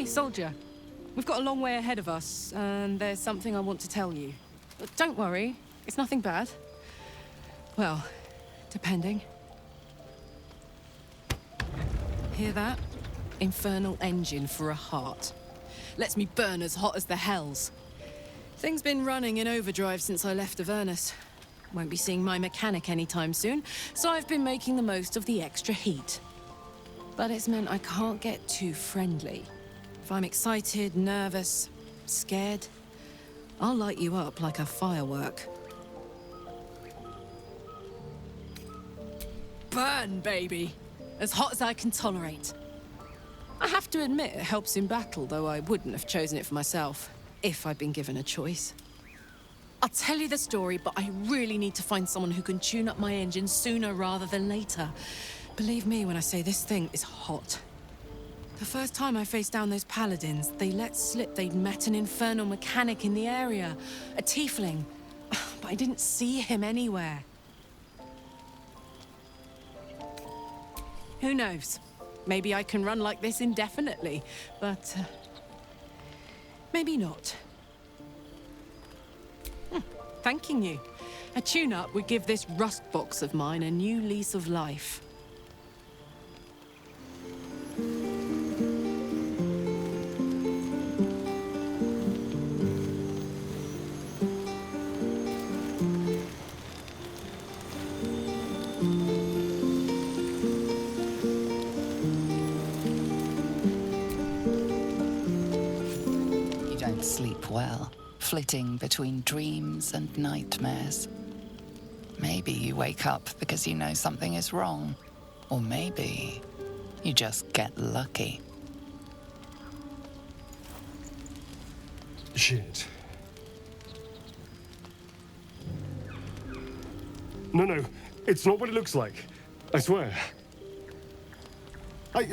Hey, soldier. We've got a long way ahead of us, and there's something I want to tell you. But don't worry, it's nothing bad. Well, depending. Hear that? Infernal engine for a heart. Lets me burn as hot as the hells. Thing's been running in overdrive since I left Avernus. Won't be seeing my mechanic anytime soon, so I've been making the most of the extra heat. But it's meant I can't get too friendly. If I'm excited, nervous, scared, I'll light you up like a firework. Burn, baby! As hot as I can tolerate. I have to admit it helps in battle, though I wouldn't have chosen it for myself, if I'd been given a choice. I'll tell you the story, but I really need to find someone who can tune up my engine sooner rather than later. Believe me when I say this thing is hot. The first time I faced down those paladins, they let slip they'd met an infernal mechanic in the area. A tiefling. But I didn't see him anywhere. Who knows? Maybe I can run like this indefinitely, but maybe not. Thanking you. A tune-up would give this rust box of mine a new lease of life. Sleep well, flitting between dreams and nightmares. Maybe you wake up because you know something is wrong, or maybe you just get lucky. Shit. No, it's not what it looks like. I swear. I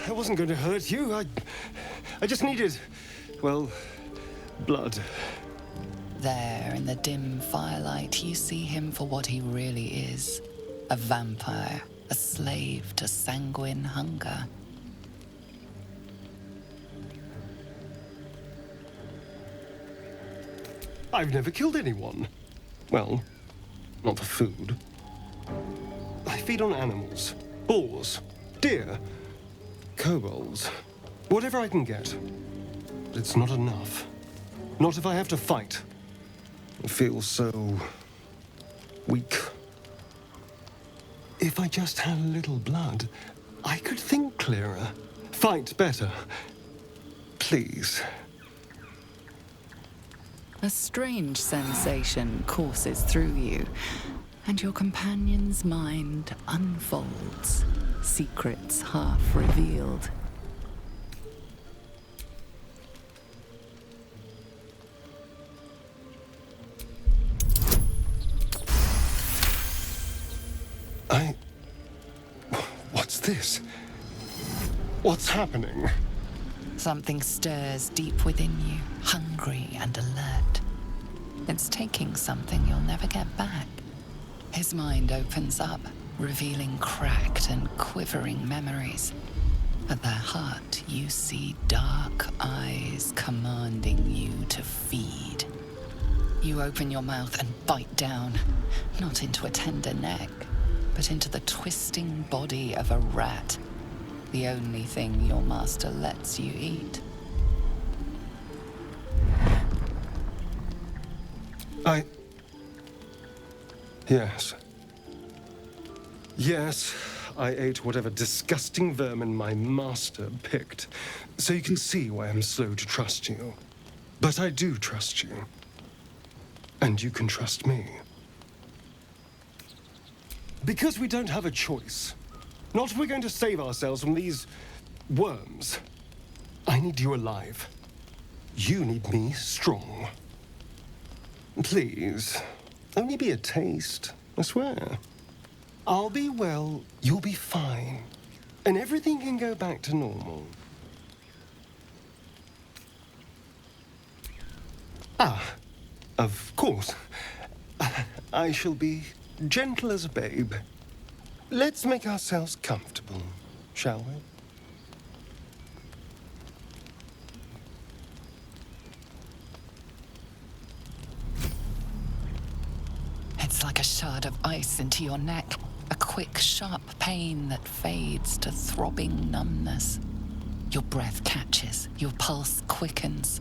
wasn't going to hurt you. I just needed, well, blood. There, in the dim firelight, you see him for what he really is. A vampire, a slave to sanguine hunger. I've never killed anyone. Well, not for food. I feed on animals. Boars, deer, kobolds, whatever I can get. But it's not enough. Not if I have to fight. I feel so weak. If I just had a little blood, I could think clearer, fight better. Please. A strange sensation courses through you, and your companion's mind unfolds, secrets half revealed. What's this? What's happening? Something stirs deep within you, hungry and alert. It's taking something you'll never get back. His mind opens up, revealing cracked and quivering memories. At their heart, you see dark eyes commanding you to feed. You open your mouth and bite down, not into a tender neck, but into the twisting body of a rat, the only thing your master lets you eat. Yes. Yes, I ate whatever disgusting vermin my master picked, so you can see why I'm slow to trust you. But I do trust you. And you can trust me. Because we don't have a choice. Not if we're going to save ourselves from these worms. I need you alive. You need me strong. Please, only be a taste, I swear. I'll be well, you'll be fine. And everything can go back to normal. Of course. I shall be gentle as a babe. Let's make ourselves comfortable, shall we? shard of ice into your neck, a quick, sharp pain that fades to throbbing numbness. Your breath catches, your pulse quickens.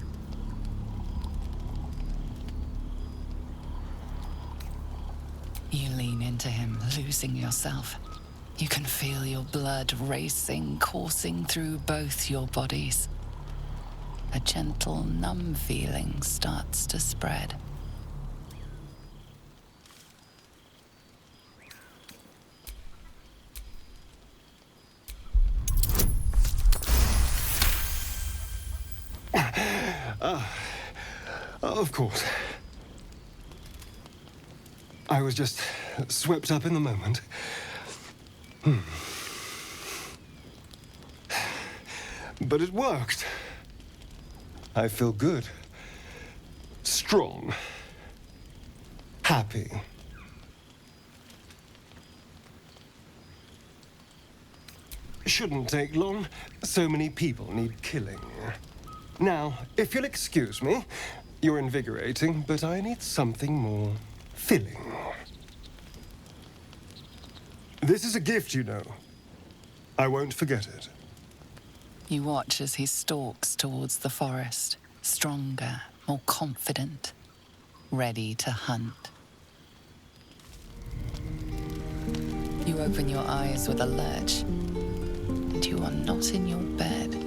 You lean into him, losing yourself. You can feel your blood racing, coursing through both your bodies. A gentle, numb feeling starts to spread. Of course. I was just swept up in the moment. But it worked. I feel good. Strong. Happy. Shouldn't take long. So many people need killing. Now, if you'll excuse me, you're invigorating, but I need something more filling. This is a gift, you know. I won't forget it. You watch as he stalks towards the forest, stronger, more confident, ready to hunt. You open your eyes with a lurch, and you are not in your bed.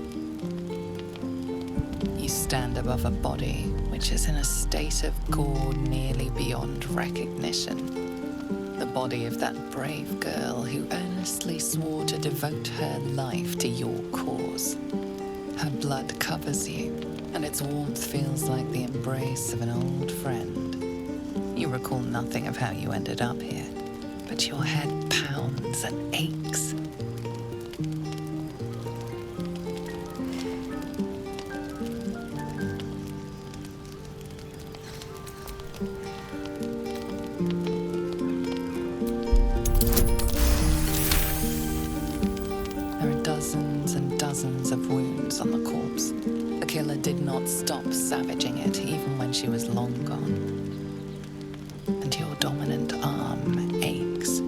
You stand above a body which is in a state of gore nearly beyond recognition. The body of that brave girl who earnestly swore to devote her life to your cause. Her blood covers you, and its warmth feels like the embrace of an old friend. You recall nothing of how you ended up here, but your head pounds and aches. Dozens of wounds on the corpse. The killer did not stop savaging it, even when she was long gone. And your dominant arm aches.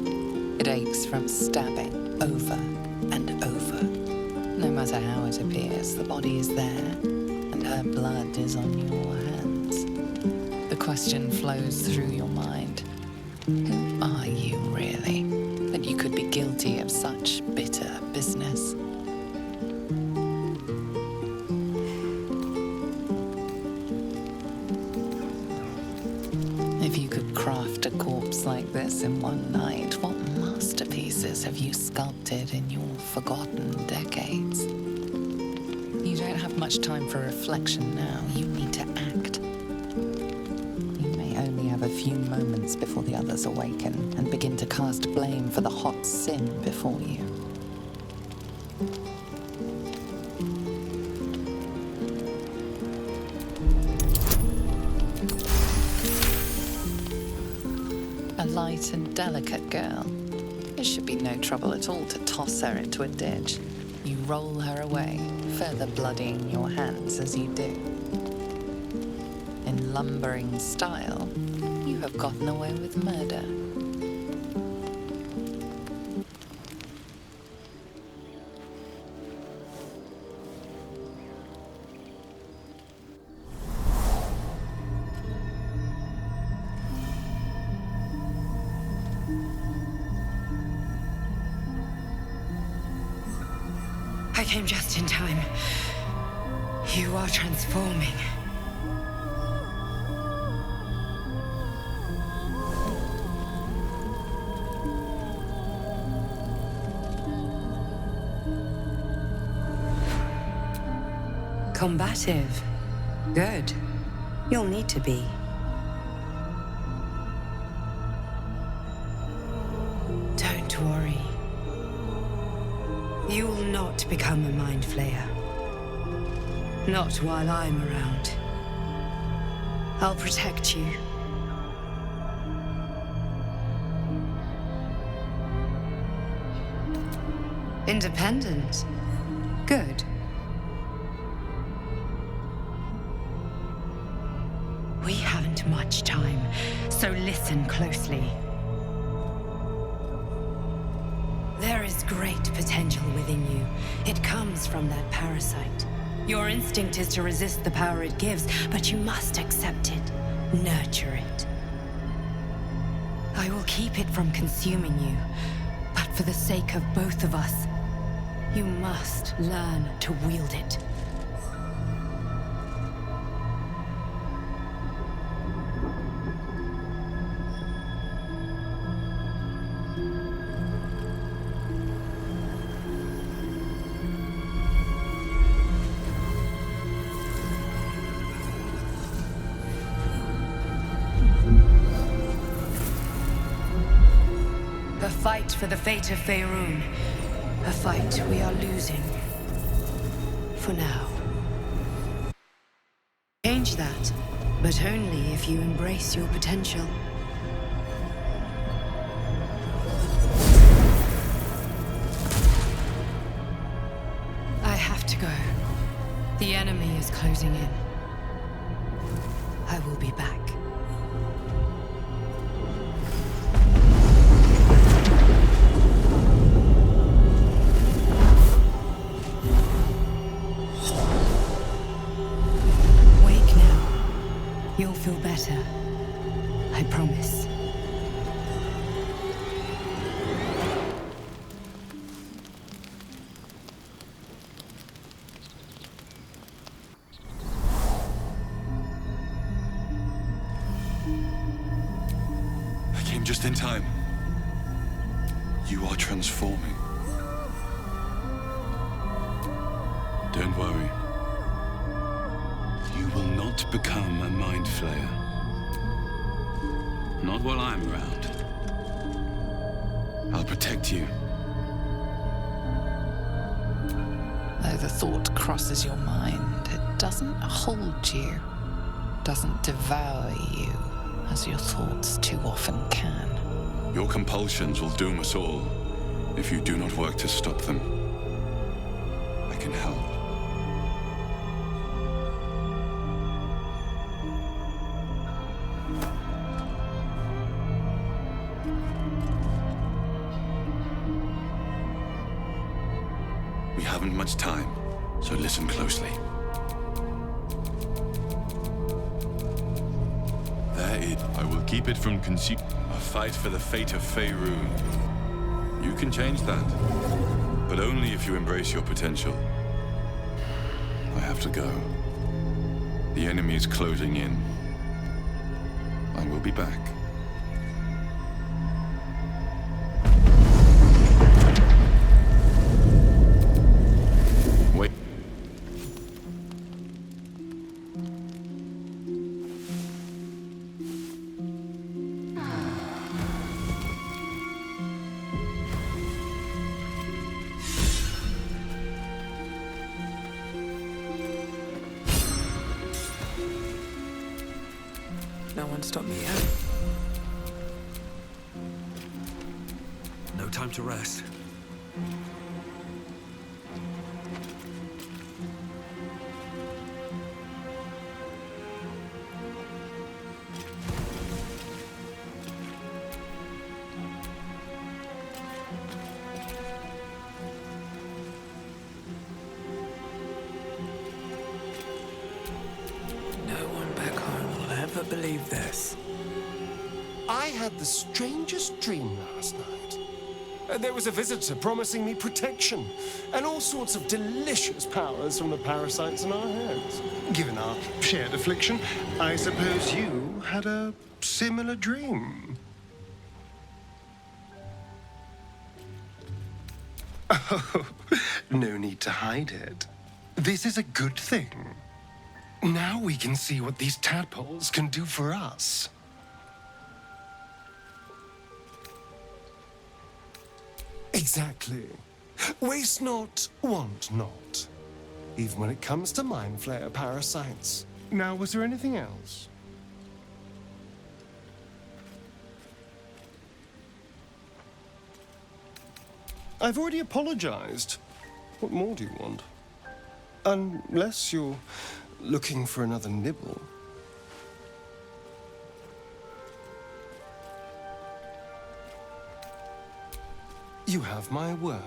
It aches from stabbing over and over. No matter how it appears, the body is there, and her blood is on your hands. The question flows through your mind. Who are you, really, that you could be guilty of such bitter business? If you could craft a corpse like this in one night, what masterpieces have you sculpted in your forgotten decades? You don't have much time for reflection now. You need to act. You may only have a few moments before the others awaken and begin to cast blame for the hot sin before you. A light and delicate girl. It should be no trouble at all to toss her into a ditch. You roll her away, further bloodying your hands as you do. In lumbering style, you have gotten away with murder. I came just in time. You are transforming. Combative. Good. You'll need to be. Don't worry. You will not become a mind flayer. Not while I'm around. I'll protect you. Independent. Good. We haven't much time, so listen closely. great potential within you. It comes from that parasite. Your instinct is to resist the power it gives, but you must accept it, nurture it. I will keep it from consuming you, but for the sake of both of us, you must learn to wield it. The fight for the fate of Faerun. A fight we are losing. For now. Change that, but only if you embrace your potential. I have to go. The enemy is closing in. I will be back. You'll feel better. I promise. I came just in time. You are transforming. Don't worry. You will not become a mind flayer. Not while I'm around. I'll protect you. Though the thought crosses your mind, it doesn't hold you, doesn't devour you, as your thoughts too often can. Your compulsions will doom us all if you do not work to stop them. I can help. We haven't much time, so listen closely. I will keep it from conceal. A fight for the fate of Faerun. You can change that, but only if you embrace your potential. I have to go. The enemy is closing in. I will be back. Wait. No one stopped me yet. No time to rest. Believe this. I had the strangest dream last night. There was a visitor promising me protection and all sorts of delicious powers from the parasites in our heads. Given our shared affliction, I suppose you had a similar dream. Oh, no need to hide it. This is a good thing. Now we can see what these tadpoles can do for us. Exactly. Waste not, want not. Even when it comes to mind flayer parasites. Now, was there anything else? I've already apologized. What more do you want? Unless you're looking for another nibble. You have my word.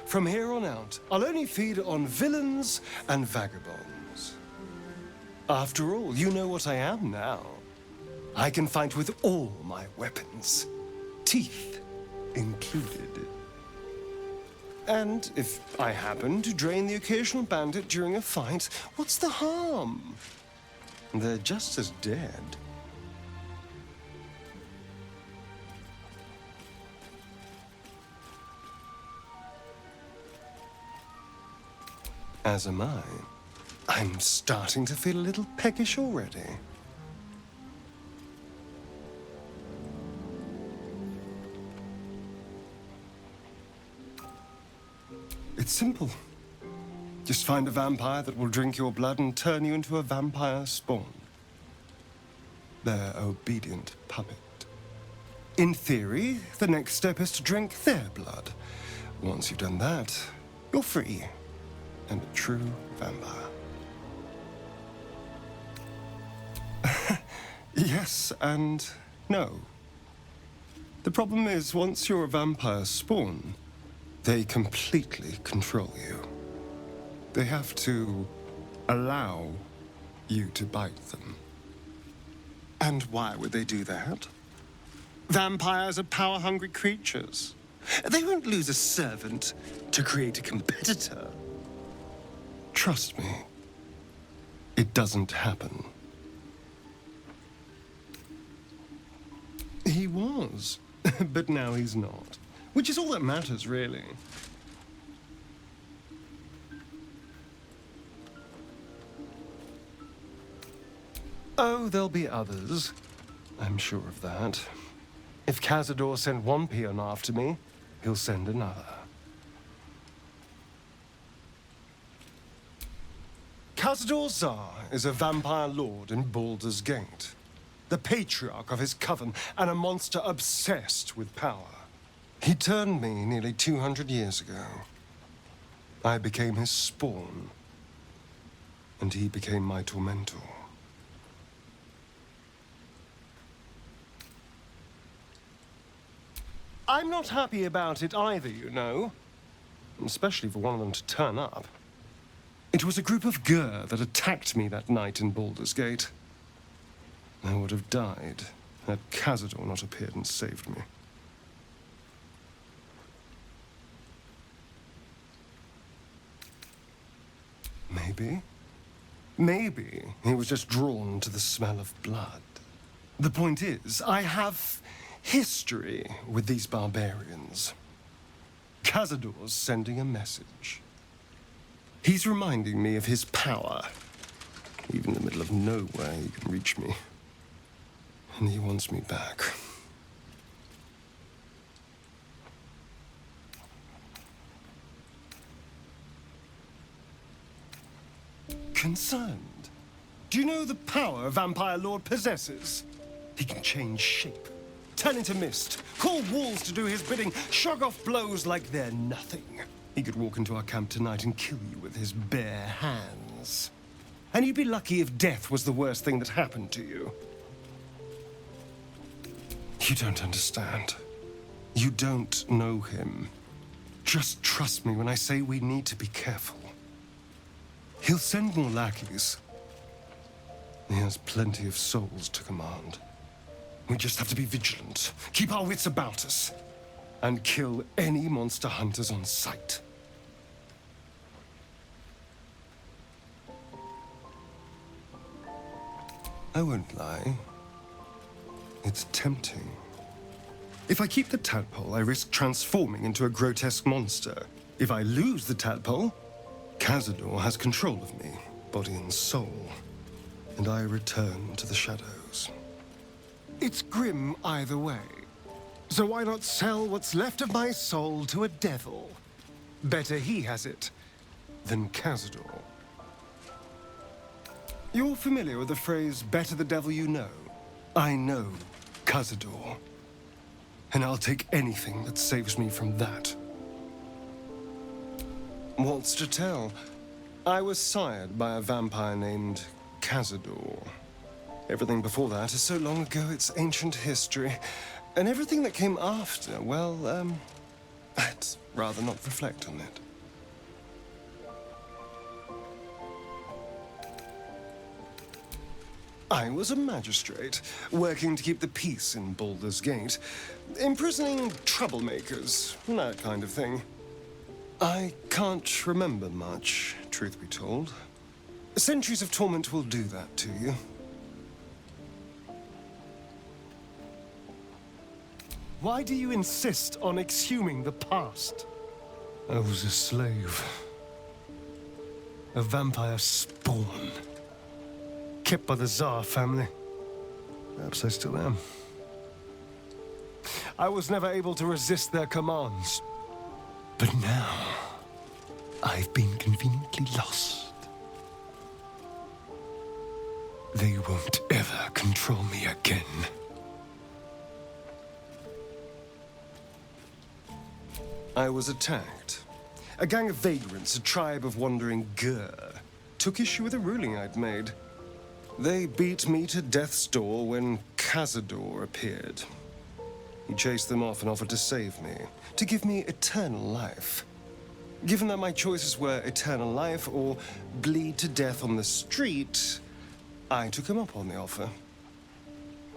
From here on out, I'll only feed on villains and vagabonds. After all, you know what I am now. I can fight with all my weapons, teeth included. And if I happen to drain the occasional bandit during a fight, what's the harm? They're just as dead. As am I. I'm starting to feel a little peckish already. It's simple. Just find a vampire that will drink your blood and turn you into a vampire spawn. Their obedient puppet. In theory, the next step is to drink their blood. Once you've done that, you're free. And a true vampire. Yes and no. The problem is, once you're a vampire spawn, they completely control you. They have to allow you to bite them. And why would they do that? Vampires are power-hungry creatures. They won't lose a servant to create a competitor. Trust me, it doesn't happen. He was, but now he's not. Which is all that matters, really. Oh, there'll be others. I'm sure of that. If Cazador sent one peon after me, he'll send another. Cazador Zar is a vampire lord in Baldur's Gate, the patriarch of his coven and a monster obsessed with power. He turned me nearly 200 years ago. I became his spawn, and he became my tormentor. I'm not happy about it either, you know. Especially for one of them to turn up. It was a group of Gur that attacked me that night in Baldur's Gate. I would have died had Cazador not appeared and saved me. Maybe he was just drawn to the smell of blood. The point is, I have history with these barbarians. Cazador's sending a message. He's reminding me of his power. Even in the middle of nowhere, he can reach me. And he wants me back. Concerned? Do you know the power a vampire lord possesses? He can change shape, turn into mist, call walls to do his bidding, shrug off blows like they're nothing. He could walk into our camp tonight and kill you with his bare hands. And you'd be lucky if death was the worst thing that happened to you. You don't understand. You don't know him. Just trust me when I say we need to be careful. He'll send more lackeys. He has plenty of souls to command. We just have to be vigilant, keep our wits about us, and kill any monster hunters on sight. I won't lie. It's tempting. If I keep the tadpole, I risk transforming into a grotesque monster. If I lose the tadpole, Cazador has control of me, body and soul, and I return to the shadows. It's grim either way. So why not sell what's left of my soul to a devil? Better he has it than Cazador. You're familiar with the phrase, better the devil you know? I know Cazador, and I'll take anything that saves me from that. What's to tell? I was sired by a vampire named Cazador. Everything before that is so long ago it's ancient history. And everything that came after, well, I'd rather not reflect on it. I was a magistrate, working to keep the peace in Baldur's Gate, imprisoning troublemakers, that kind of thing. I can't remember much, truth be told. Centuries of torment will do that to you. Why do you insist on exhuming the past? I was a slave. A vampire spawn. Kept by the Tsar family. Perhaps I still am. I was never able to resist their commands. But now, I've been conveniently lost. They won't ever control me again. I was attacked. A gang of vagrants, a tribe of wandering Gur, took issue with a ruling I'd made. They beat me to death's door when Cazador appeared. He chased them off and offered to save me, to give me eternal life. Given that my choices were eternal life or bleed to death on the street, I took him up on the offer.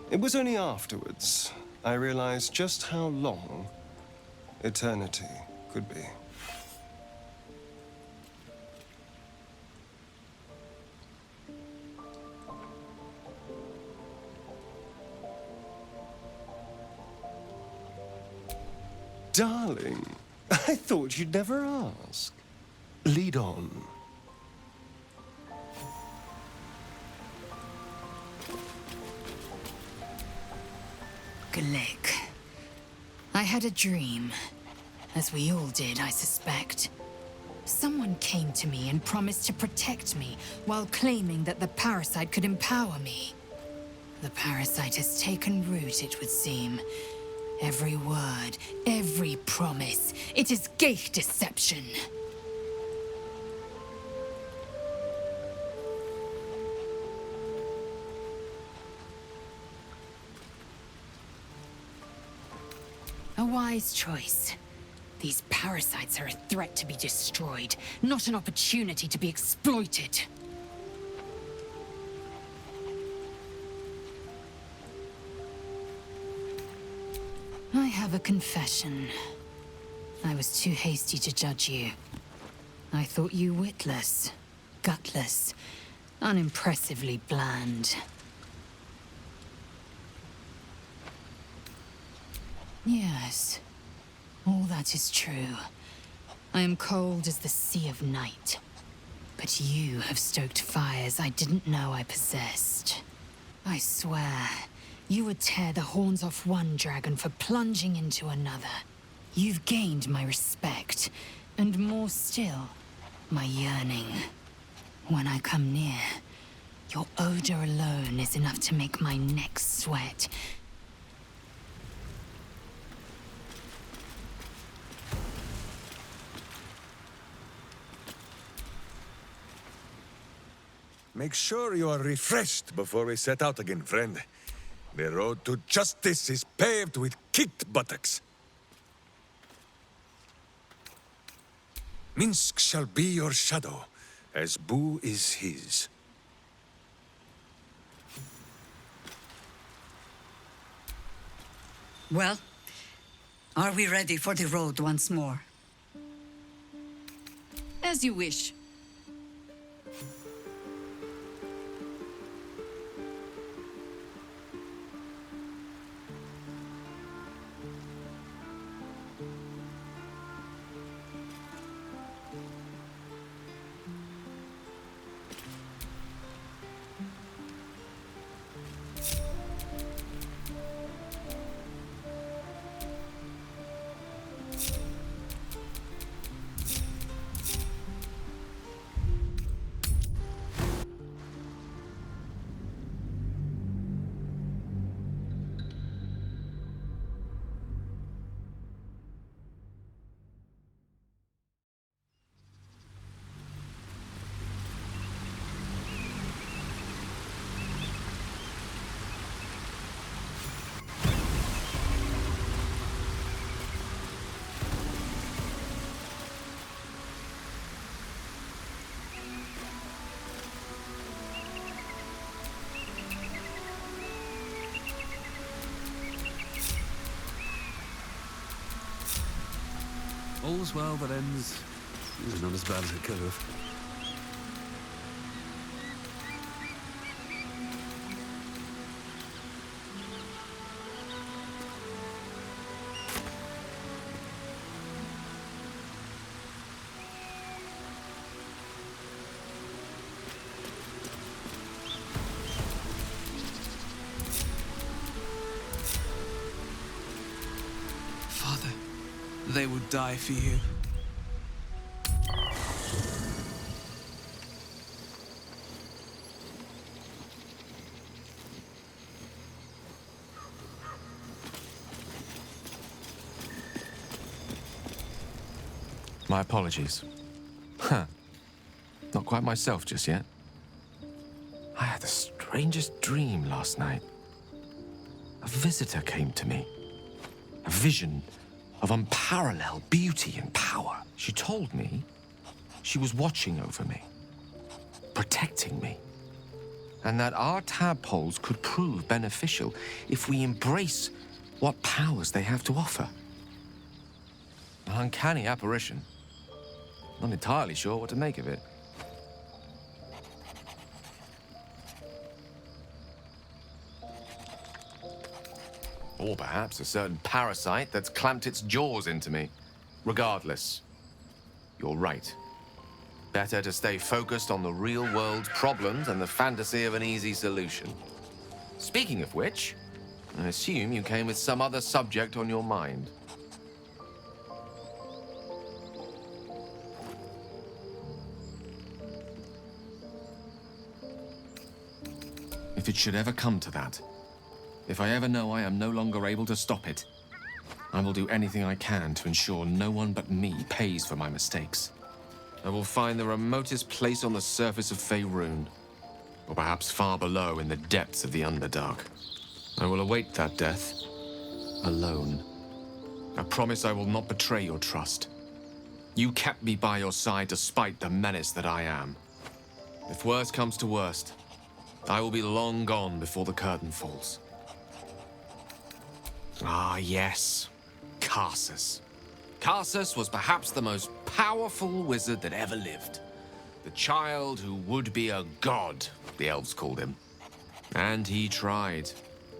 It was only afterwards I realized just how long eternity could be. Darling, I thought you'd never ask. Lead on. Glick. I had a dream. As we all did, I suspect. Someone came to me and promised to protect me, while claiming that the parasite could empower me. The parasite has taken root, it would seem. Every word, every promise, it is gate deception. A wise choice. These parasites are a threat to be destroyed, not an opportunity to be exploited. I have a confession. I was too hasty to judge you. I thought you witless, gutless, unimpressively bland. Yes, all that is true. I am cold as the sea of night. But you have stoked fires I didn't know I possessed. I swear, you would tear the horns off one dragon for plunging into another. You've gained my respect, and more still, my yearning. When I come near, your odor alone is enough to make my neck sweat. Make sure you are refreshed before we set out again, friend. The road to justice is paved with kicked buttocks. Minsk shall be your shadow, as Boo is his. Well, are we ready for the road once more? As you wish. all's well that ends is not as bad as it could have. Father, they would die for you. My apologies. Not quite myself just yet. I had the strangest dream last night. A visitor came to me. A vision of unparalleled beauty and power. She told me she was watching over me, protecting me, and that our tadpoles could prove beneficial if we embrace what powers they have to offer. An uncanny apparition. Not entirely sure what to make of it. Or perhaps a certain parasite that's clamped its jaws into me. Regardless, you're right. Better to stay focused on the real-world problems and the fantasy of an easy solution. Speaking of which, I assume you came with some other subject on your mind. If it should ever come to that, if I ever know I am no longer able to stop it, I will do anything I can to ensure no one but me pays for my mistakes. I will find the remotest place on the surface of Faerun, or perhaps far below in the depths of the Underdark. I will await that death, alone. I promise I will not betray your trust. You kept me by your side despite the menace that I am. If worst comes to worst, I will be long gone before the curtain falls. Ah, yes. Karsus. Karsus was perhaps the most powerful wizard that ever lived. The child who would be a god, the elves called him. And he tried.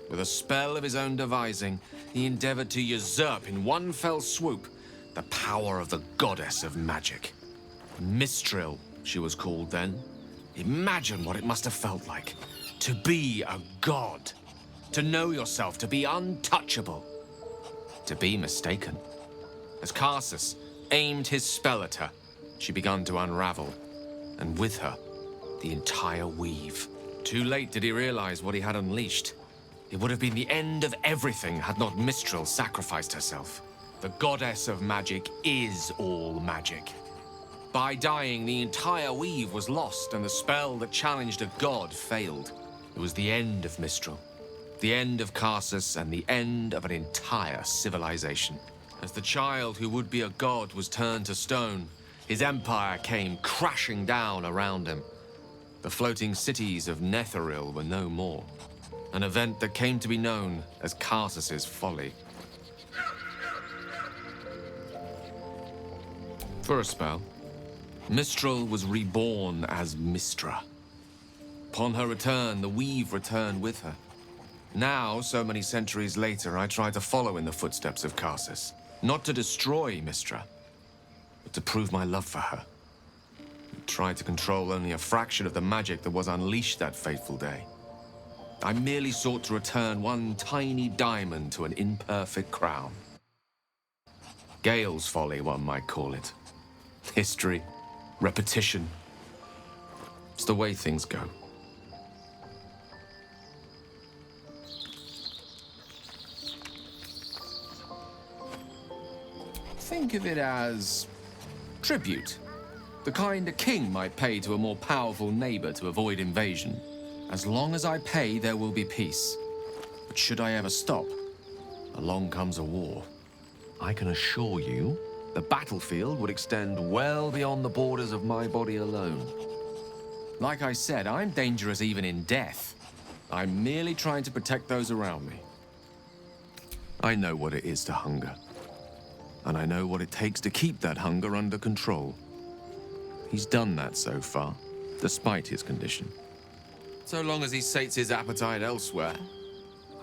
With a spell of his own devising, he endeavored to usurp in one fell swoop the power of the goddess of magic. Mistril, she was called then. Imagine what it must have felt like to be a god, to know yourself, to be untouchable, to be mistaken. As Karsus aimed his spell at her, she began to unravel, and with her, the entire weave. Too late did he realize what he had unleashed. It would have been the end of everything had not Mistril sacrificed herself. The goddess of magic is all magic. By dying, the entire weave was lost, and the spell that challenged a god failed. It was the end of Mistril, the end of Karsus, and the end of an entire civilization. As the child who would be a god was turned to stone, his empire came crashing down around him. The floating cities of Netheril were no more, an event that came to be known as Karsus's folly. For a spell, Mistril was reborn as Mistra. Upon her return, the weave returned with her. Now, so many centuries later, I try to follow in the footsteps of Karsus. Not to destroy Mistra, but to prove my love for her. I tried to control only a fraction of the magic that was unleashed that fateful day. I merely sought to return one tiny diamond to an imperfect crown. Gale's folly, one might call it. History, repetition. It's the way things go. Think of it as tribute. The kind a king might pay to a more powerful neighbor to avoid invasion. As long as I pay, there will be peace. But should I ever stop, along comes a war. I can assure you, the battlefield would extend well beyond the borders of my body alone. Like I said, I'm dangerous even in death. I'm merely trying to protect those around me. I know what it is to hunger. and I know what it takes to keep that hunger under control. He's done that so far, despite his condition. So long as he sates his appetite elsewhere,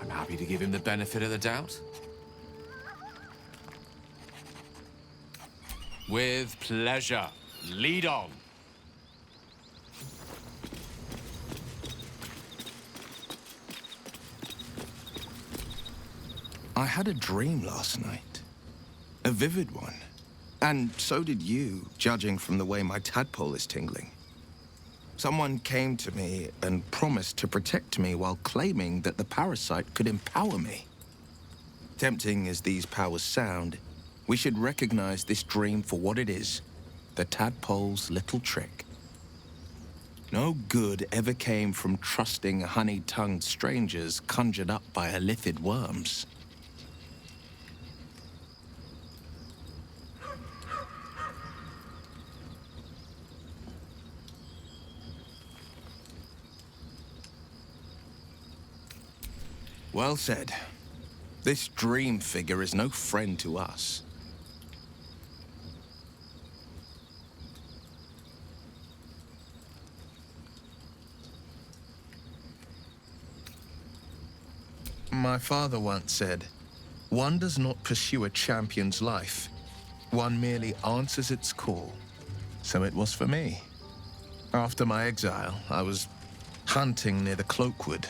I'm happy to give him the benefit of the doubt. With pleasure. Lead on. I had a dream last night. A vivid one. And so did you, judging from the way my tadpole is tingling. Someone came to me and promised to protect me while claiming that the parasite could empower me. Tempting as these powers sound, we should recognize this dream for what it is, the tadpole's little trick. No good ever came from trusting honey-tongued strangers conjured up by elithid worms. Well said. This dream figure is no friend to us. My father once said, "One does not pursue a champion's life. One merely answers its call." So it was for me. After my exile, I was hunting near the Cloakwood.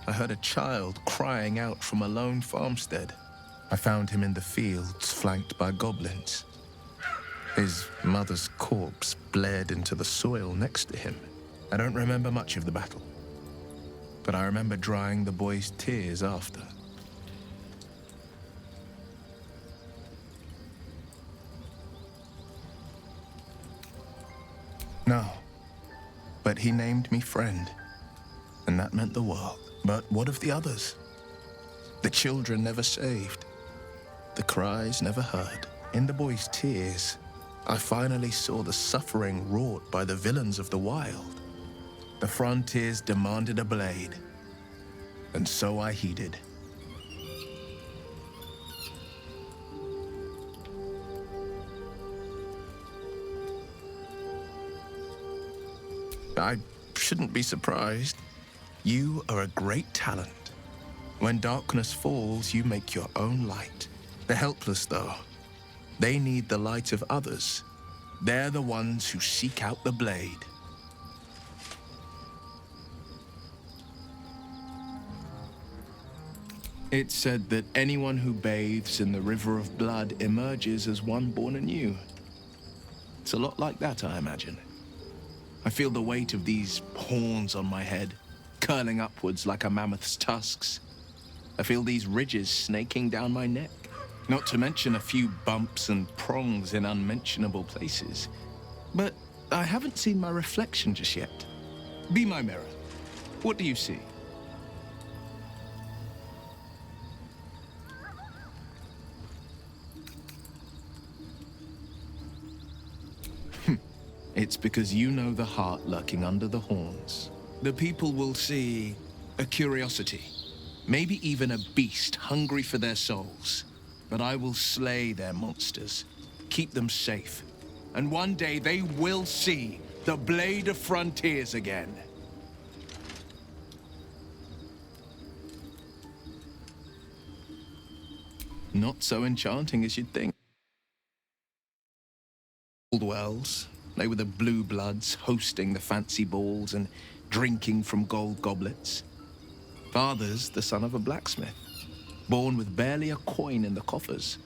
I heard a child crying out from a lone farmstead. I found him in the fields, flanked by goblins. His mother's corpse blared into the soil next to him. I don't remember much of the battle, but I remember drying the boy's tears after. No, but he named me friend, and that meant the world. But what of the others? The children never saved. The cries never heard. In the boy's tears, I finally saw the suffering wrought by the villains of the wild. The frontiers demanded a blade, and so I heeded. I shouldn't be surprised. You are a great talent. When darkness falls, you make your own light. The helpless, though, they need the light of others. They're the ones who seek out the blade. It's said that anyone who bathes in the river of blood emerges as one born anew. It's a lot like that, I imagine. I feel the weight of these horns on my head, curling upwards like a mammoth's tusks. I feel these ridges snaking down my neck, not to mention a few bumps and prongs in unmentionable places. But I haven't seen my reflection just yet. Be my mirror. What do you see? It's because you know the heart lurking under the horns. The people will see a curiosity, maybe even a beast hungry for their souls. But I will slay their monsters, keep them safe. And one day they will see the Blade of Frontiers again. Not so enchanting as you'd think. Old wells. They were the blue bloods hosting the fancy balls and drinking from gold goblets. Father's the son of a blacksmith, born with barely a coin in the coffers.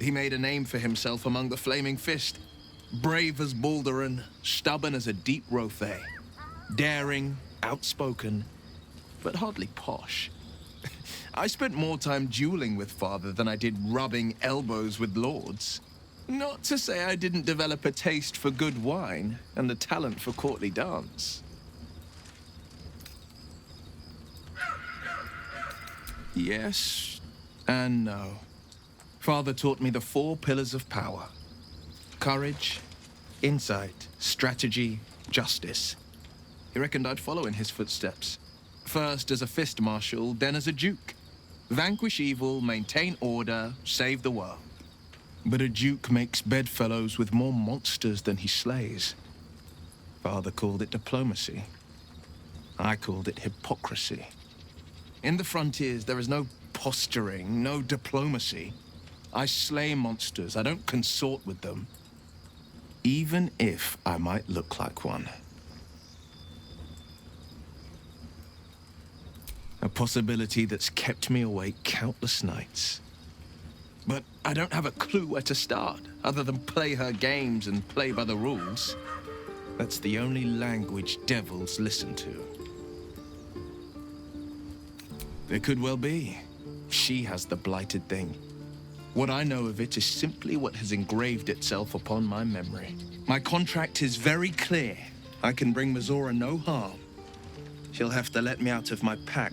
He made a name for himself among the Flaming Fist. Brave as Baldur and stubborn as a deep Rothe. Daring, outspoken, but hardly posh. I spent more time dueling with Father than I did rubbing elbows with lords. Not to say I didn't develop a taste for good wine and a talent for courtly dance. Yes and no. Father taught me the 4 pillars of power. Courage, insight, strategy, justice. He reckoned I'd follow in his footsteps. First as a fist marshal, then as a duke. Vanquish evil, maintain order, save the world. But a duke makes bedfellows with more monsters than he slays. Father called it diplomacy. I called it hypocrisy. In the frontiers, there is no posturing, no diplomacy. I slay monsters. I don't consort with them. Even if I might look like one. A possibility that's kept me awake countless nights. But I don't have a clue where to start, other than play her games and play by the rules. That's the only language devils listen to. It could well be. She has the blighted thing. What I know of it is simply what has engraved itself upon my memory. My contract is very clear. I can bring Mizora no harm. She'll have to let me out of my pack.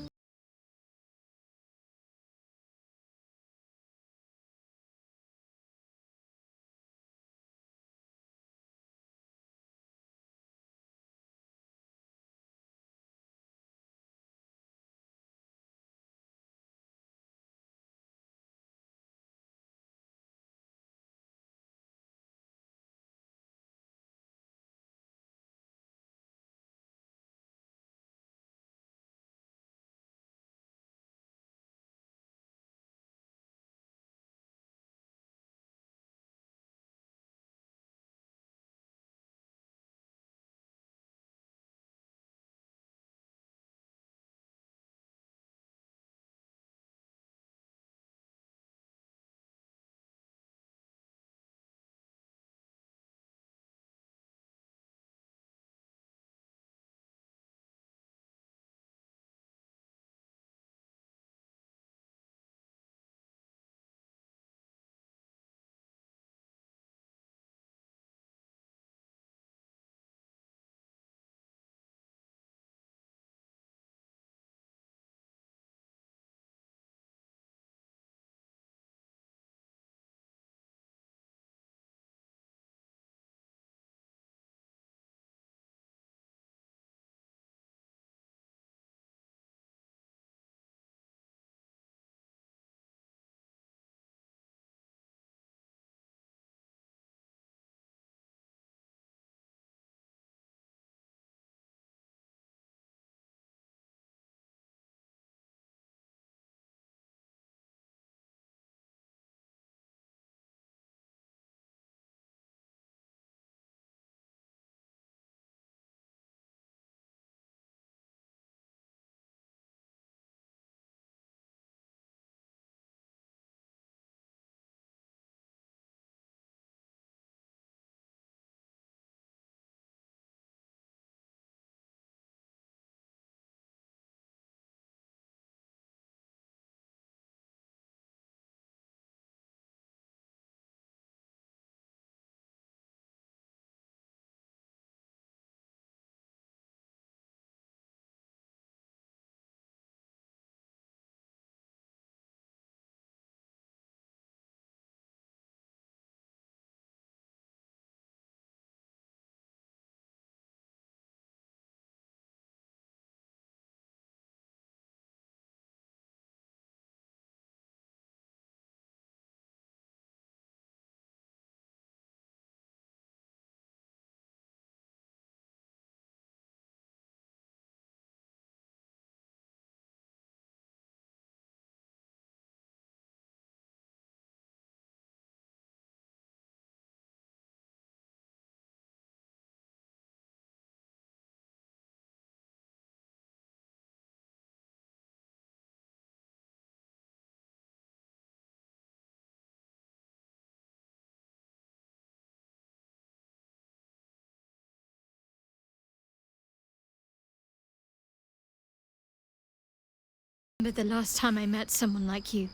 But the last time I met someone like you.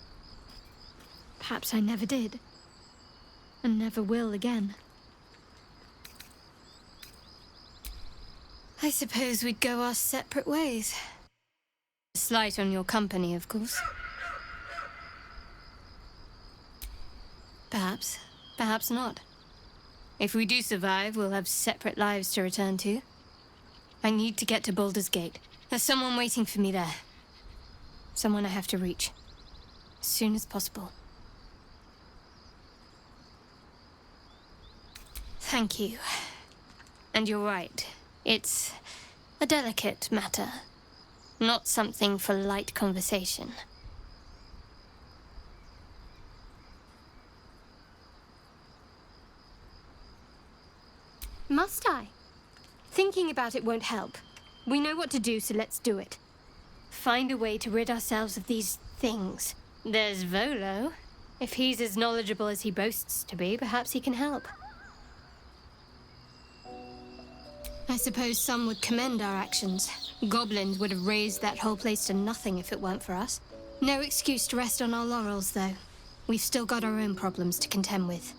Perhaps I never did. And never will again. I suppose we'd go our separate ways. A slight on your company, of course. Perhaps. Perhaps not. If we do survive, we'll have separate lives to return to. I need to get to Baldur's Gate. There's someone waiting for me there. Someone I have to reach. As soon as possible. Thank you. And you're right. It's a delicate matter. Not something for light conversation. Must I? Thinking about it won't help. We know what to do, so let's do it. Find a way to rid ourselves of these things. There's Volo. If he's as knowledgeable as he boasts to be, perhaps he can help. I suppose some would commend our actions. Goblins would have razed that whole place to nothing if it weren't for us. No excuse to rest on our laurels, though. We've still got our own problems to contend with.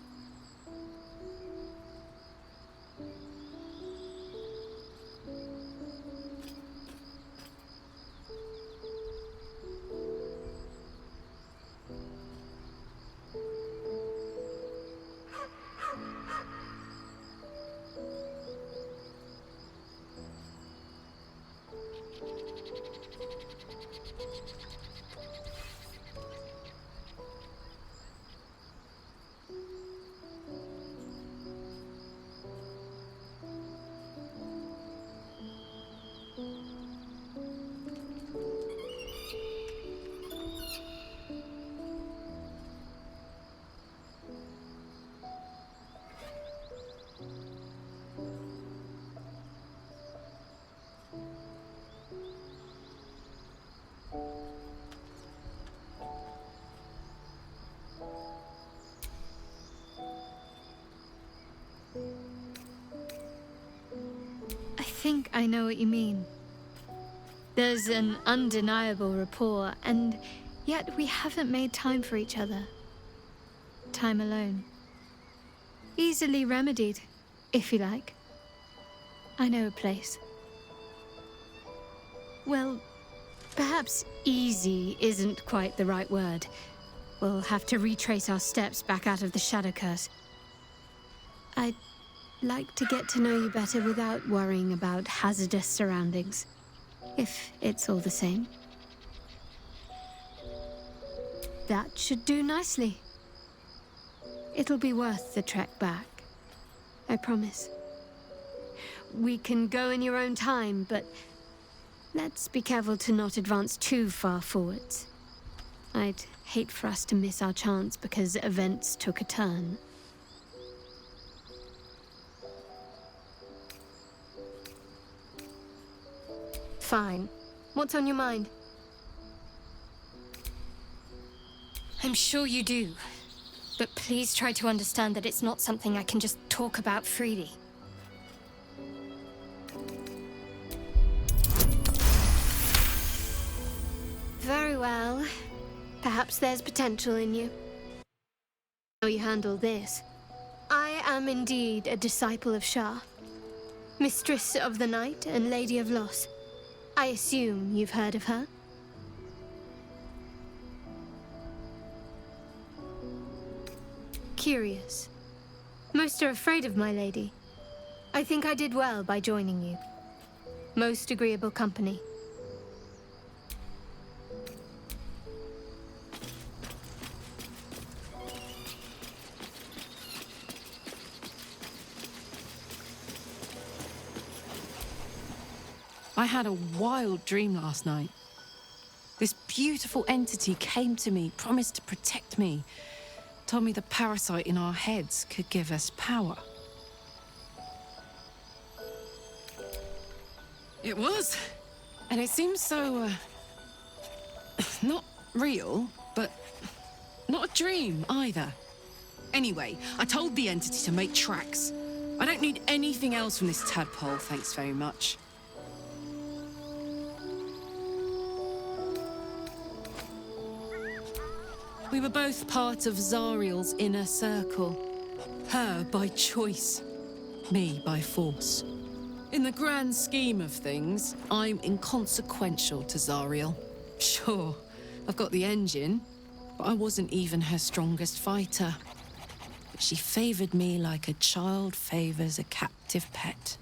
I think I know what you mean. There's an undeniable rapport, and yet we haven't made time for each other. Time alone. Easily remedied, if you like. I know a place. Well, perhaps easy isn't quite the right word. We'll have to retrace our steps back out of the Shadow Curse. I'd like to get to know you better without worrying about hazardous surroundings, if it's all the same. That should do nicely. It'll be worth the trek back. I promise. We can go in your own time, but let's be careful to not advance too far forwards. I'd hate for us to miss our chance because events took a turn. Fine. What's on your mind? I'm sure you do. But please try to understand that it's not something I can just talk about freely. Very well. Perhaps there's potential in you. How you handle this. I am indeed a disciple of Shah. Mistress of the Night and Lady of Loss. I assume you've heard of her? Curious. Most are afraid of my lady. I think I did well by joining you. Most agreeable company. I had a wild dream last night. This beautiful entity came to me, promised to protect me, told me the parasite in our heads could give us power. It was. And it seems so, not real, but not a dream either. Anyway, I told the entity to make tracks. I don't need anything else from this tadpole, thanks very much. We were both part of Zariel's inner circle. Her by choice, me by force. In the grand scheme of things, I'm inconsequential to Zariel. Sure, I've got the engine, but I wasn't even her strongest fighter. But she favored me like a child favors a captive pet.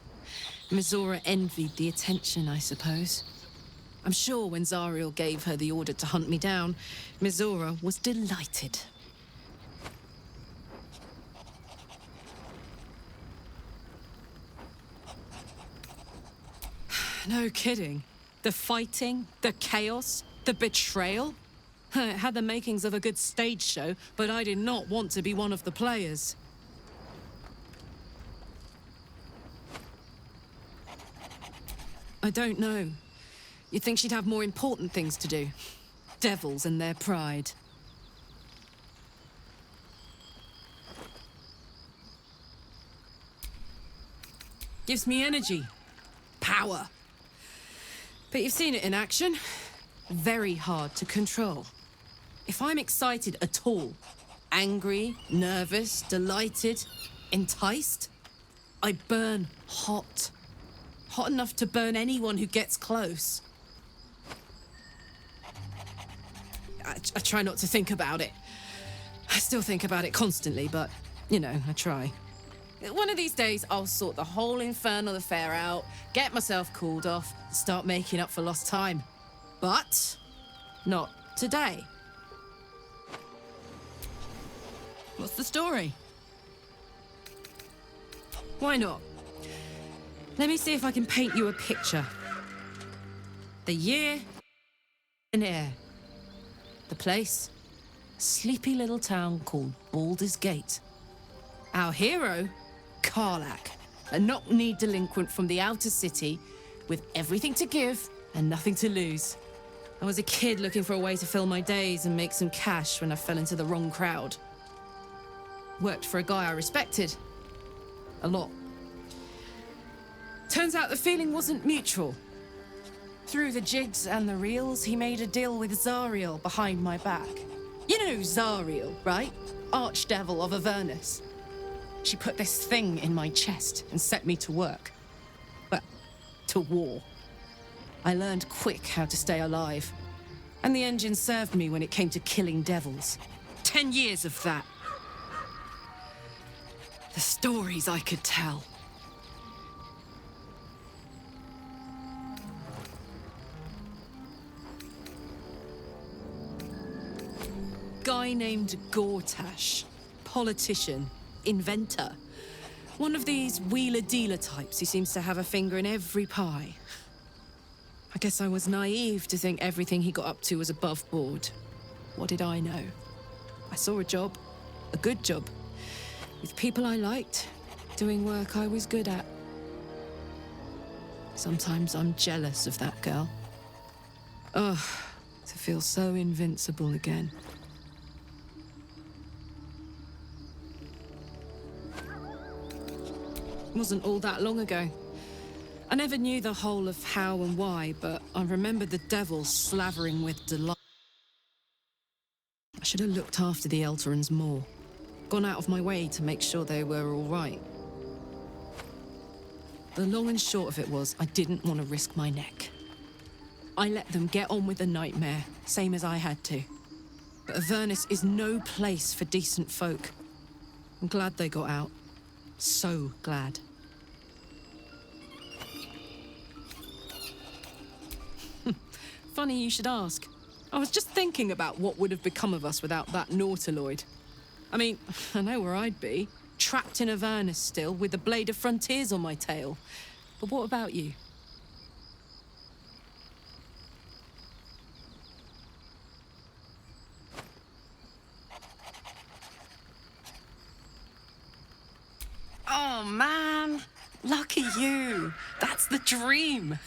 Mizora envied the attention, I suppose. I'm sure when Zariel gave her the order to hunt me down, Mizora was delighted. No kidding. The fighting, the chaos, the betrayal. It had the makings of a good stage show, but I did not want to be one of the players. I don't know. You'd think she'd have more important things to do. Devils and their pride. Gives me energy. Power. But you've seen it in action. Very hard to control. If I'm excited at all, angry, nervous, delighted, enticed, I burn hot. Hot enough to burn anyone who gets close. I try not to think about it. I still think about it constantly, but, you know, I try. One of these days, I'll sort the whole infernal affair out, get myself cooled off, start making up for lost time. But not today. What's the story? Why not? Let me see if I can paint you a picture. The year and air. The place, a sleepy little town called Baldur's Gate. Our hero, Karlach, a knock-kneed delinquent from the outer city with everything to give and nothing to lose. I was a kid looking for a way to fill my days and make some cash when I fell into the wrong crowd. Worked for a guy I respected. A lot. Turns out the feeling wasn't mutual. Through the jigs and the reels, he made a deal with Zariel behind my back. You know Zariel, right? Archdevil of Avernus. She put this thing in my chest and set me to work. Well, to war. I learned quick how to stay alive. And the engine served me when it came to killing devils. 10 years of that. The stories I could tell. Guy named Gortash. Politician. Inventor. One of these wheeler-dealer types who seems to have a finger in every pie. I guess I was naive to think everything he got up to was above board. What did I know? I saw a job. A good job. With people I liked. Doing work I was good at. Sometimes I'm jealous of that girl. Ugh, to feel so invincible again. Wasn't all that long ago. I never knew the whole of how and why, but I remember the devil slavering with delight. I should have looked after the Elterans more. Gone out of my way to make sure they were all right. The long and short of it was, I didn't want to risk my neck. I let them get on with the nightmare, same as I had to. But Avernus is no place for decent folk. I'm glad they got out. So glad. Funny you should ask. I was just thinking about what would have become of us without that Nautiloid. I mean, I know where I'd be. Trapped in Avernus still, with the Blade of Frontiers on my tail. But what about you? Oh, man. Lucky you. That's the dream.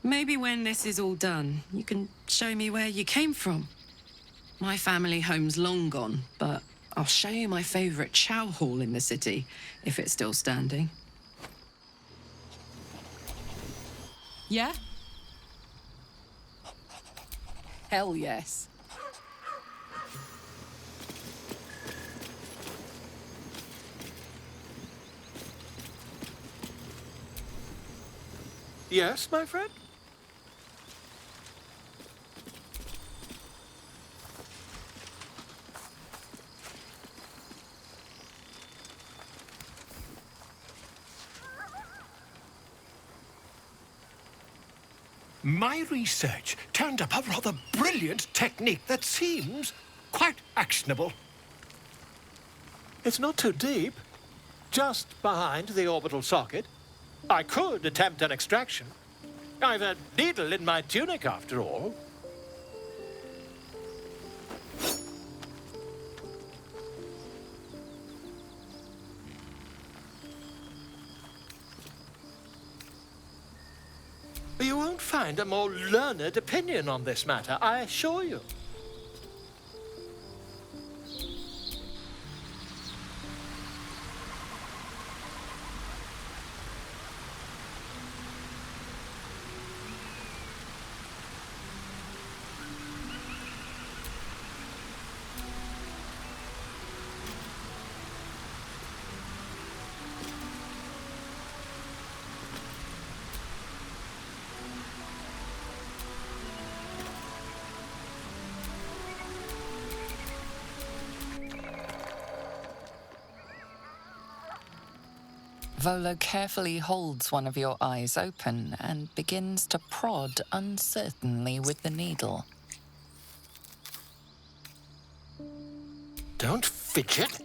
Maybe when this is all done, you can show me where you came from. My family home's long gone, but I'll show you my favorite chow hall in the city, if it's still standing. Yeah? Hell yes. Yes, my friend? My research turned up a rather brilliant technique that seems quite actionable. It's not too deep. Just behind the orbital socket. I could attempt an extraction. I've a needle in my tunic, after all. You won't find a more learned opinion on this matter, I assure you. Volo carefully holds one of your eyes open and begins to prod uncertainly with the needle. Don't fidget.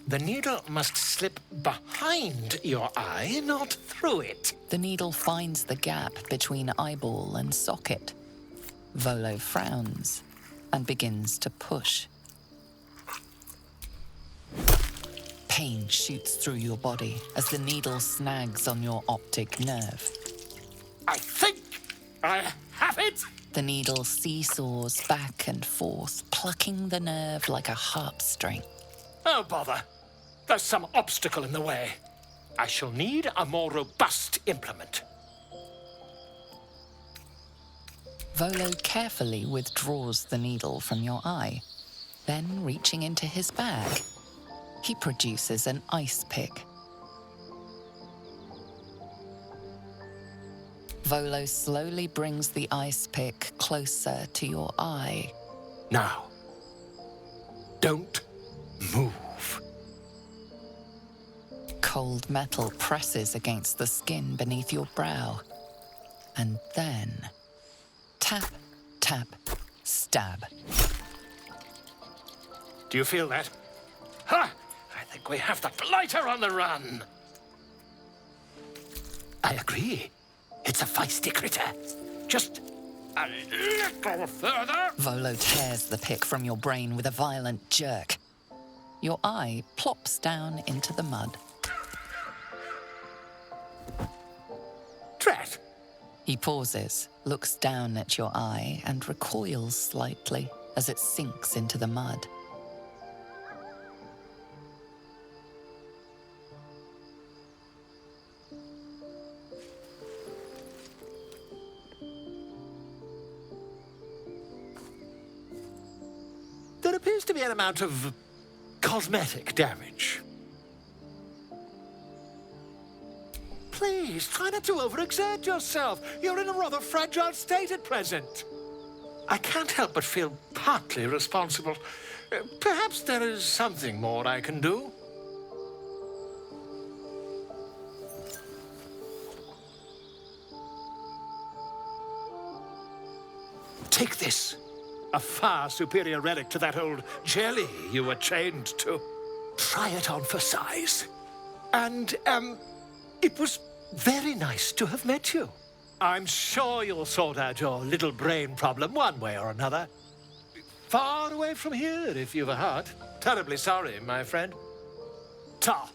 The needle must slip behind your eye, not through it. The needle finds the gap between eyeball and socket. Volo frowns and begins to push. Pain shoots through your body as the needle snags on your optic nerve. I think I have it! The needle seesaws back and forth, plucking the nerve like a harp string. Oh, bother. There's some obstacle in the way. I shall need a more robust implement. Volo carefully withdraws the needle from your eye. Then, reaching into his bag, he produces an ice pick. Volo slowly brings the ice pick closer to your eye. Now, don't move. Cold metal presses against the skin beneath your brow. And then, tap, tap, stab. Do you feel that? Ha! I think we have the blighter on the run. I agree. It's a feisty critter. Just a little further. Volo tears the pick from your brain with a violent jerk. Your eye plops down into the mud. Drat! He pauses, looks down at your eye, and recoils slightly as it sinks into the mud. There appears to be an amount of cosmetic damage. Please, try not to overexert yourself. You're in a rather fragile state at present. I can't help but feel partly responsible. Perhaps there is something more I can do. Take this. A far superior relic to that old jelly you were chained to. Try it on for size. And, it was very nice to have met you. I'm sure you'll sort out your little brain problem one way or another. Far away from here, if you've a heart. Terribly sorry, my friend. Ta.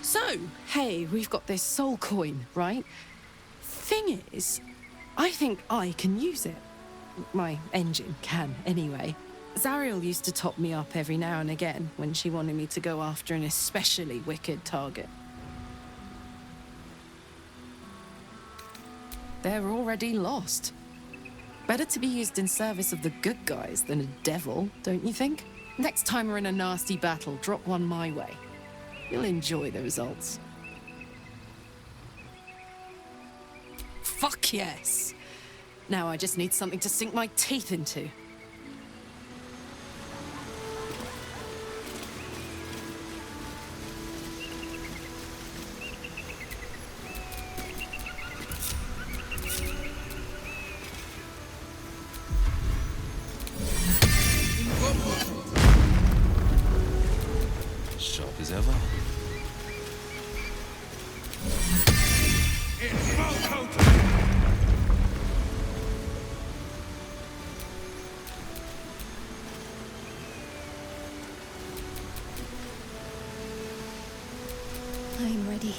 So, hey, we've got this soul coin, right? Thing is, I think I can use it. My engine can, anyway. Zariel used to top me up every now and again when she wanted me to go after an especially wicked target. They're already lost. Better to be used in service of the good guys than a devil, don't you think? Next time we're in a nasty battle, drop one my way. You'll enjoy the results. Fuck yes. Now I just need something to sink my teeth into. as ever. I am ready.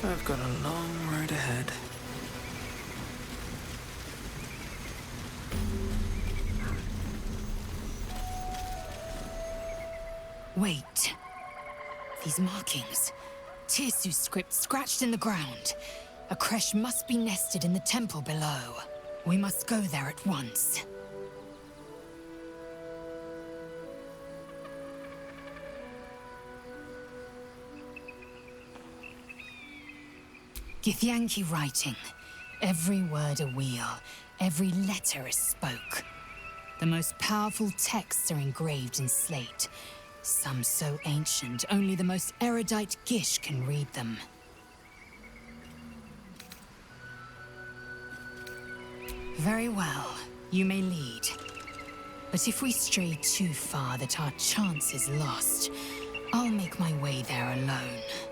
I've got a long road ahead. Wait. These markings. Tirsu's script scratched in the ground. A creche must be nested in the temple below. We must go there at once. Githyanki writing. Every word a wheel, every letter is spoke. The most powerful texts are engraved in slate. Some so ancient, only the most erudite Gish can read them. Very well, you may lead. But if we stray too far that our chance is lost, I'll make my way there alone.